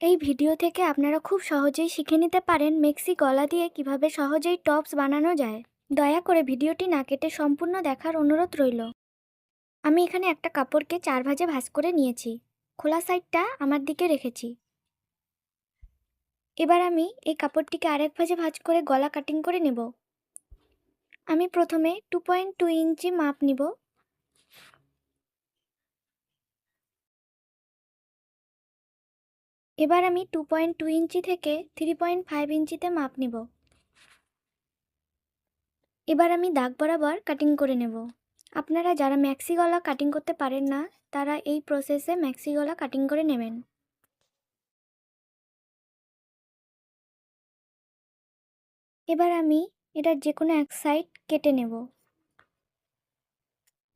এই ভিডিও থেকে আপনারা খুব সহজেই শিখে নিতে পারেন মেক্সি গলা দিয়ে কিভাবে সহজেই টপস বানানো যায়। দয়া করে ভিডিওটি না কেটে সম্পূর্ণ দেখার অনুরোধ রইল। আমি এখানে একটা কাপড়কে 4 ভাঁজে ভাঁজ করে নিয়েছি। খোলা সাইডটা আমার দিকে রেখেছি। এবার আমি এই কাপড়টিকে আরেক ভাঁজে ভাঁজ করে গলা কাটিং করে নেব। আমি প্রথমে 2.2 ইঞ্চি মাপ নিব। এবার আমি 2.2 ইঞ্চি থেকে 3.5 ইঞ্চিতে মাপ নিব। এবার আমি দাগ বরাবর কাটিং করে নেব। আপনারা যারা ম্যাক্সি গলা কাটিং করতে পারেন না, তারা এই প্রসেসে ম্যাক্সি গলা কাটিং করে নেবেন। এবার আমি এটার যে কোনো এক সাইড কেটে নেব।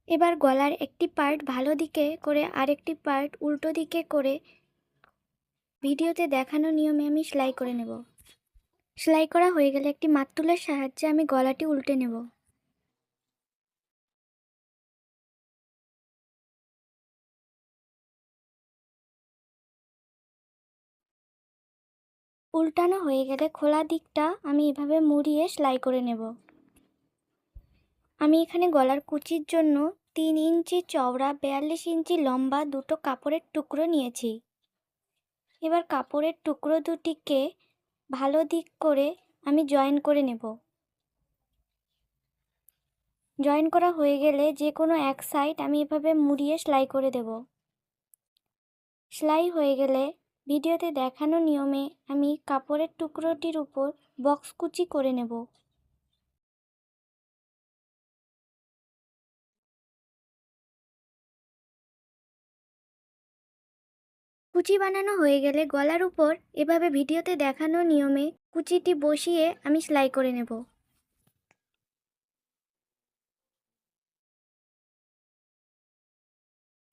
এবার গলার একটি পার্ট ভালো দিকে করে আরেকটি পার্ট উল্টো দিকে করে ভিডিওতে দেখানো নিয়মে আমি সেলাই করে নেব। সেলাই করা হয়ে গেলে একটি মাপতুলের সাহায্যে আমি গলাটি উল্টে নেব। উল্টানো হয়ে গেলে খোলা দিকটা আমি এভাবে মুড়িয়ে সেলাই করে নেব। আমি এখানে গলার কুচির জন্য 3 ইঞ্চি চওড়া 42 ইঞ্চি লম্বা দুটো কাপড়ের টুকরো নিয়েছি। এবার কাপড়ের টুকরো দুটিকে ভালো দিক করে আমি জয়েন করে নেব। জয়েন করা হয়ে গেলে যে কোনো এক সাইড আমি এভাবে মুড়িয়ে সেলাই করে দেব। সেলাই হয়ে গেলে ভিডিওতে দেখানো নিয়মে আমি কাপড়ের টুকরোটির উপর বক্স কুচি করে নেব। কুচি বানানো হয়ে গেলে গলার উপর এভাবে ভিডিওতে দেখানো নিয়মে কুচিটি বসিয়ে আমি সেলাই করে নেব।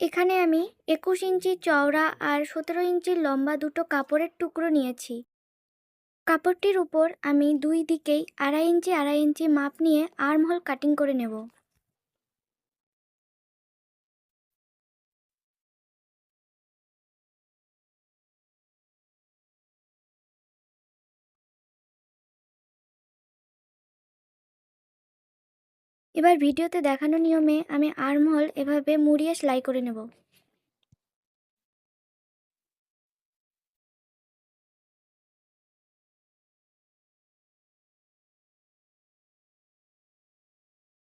এখানে আমি 21 ইঞ্চি চওড়া আর 17 ইঞ্চি লম্বা দুটো কাপড়ের টুকরো নিয়েছি। কাপড়টির উপর আমি দুই দিকেই 2.5 ইঞ্চি মাপ নিয়ে আর্মহোল কাটিং করে নেব। এবার ভিডিওতে দেখানো নিয়মে আমি আর্মহোল এভাবে মুড়িয়ে সেলাই করে নেব।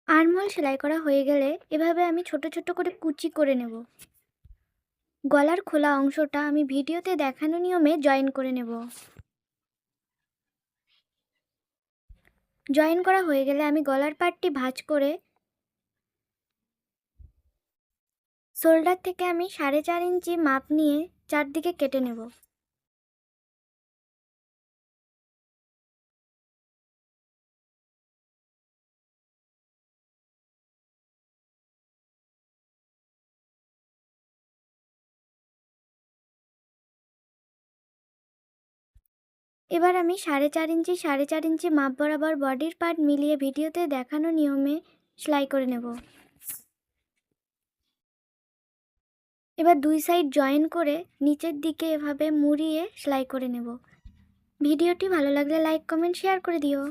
আর্মহোল সেলাই করা হয়ে গেলে এভাবে আমি ছোট ছোট করে কুচি করে নেব। গলার খোলা অংশটা আমি ভিডিওতে দেখানো নিয়মে জয়েন করে নেব। জয়েন করা হয়ে গেলে আমি গলার পাটটি ভাঁজ করে শোল্ডার থেকে আমি 4.5 ইঞ্চি মাপ নিয়ে চারদিকে কেটে নেব। এবার আমি 4.5 ইঞ্চি মাপ বরাবর বডির পার্ট মিলিয়ে ভিডিওতে দেখানো নিয়মে সেলাই করে নেব। এবার দুই সাইড জয়েন করে নিচের দিকে এভাবে মুড়িয়ে সেলাই করে নেব। ভিডিওটি ভালো লাগলে লাইক কমেন্ট শেয়ার করে দিও।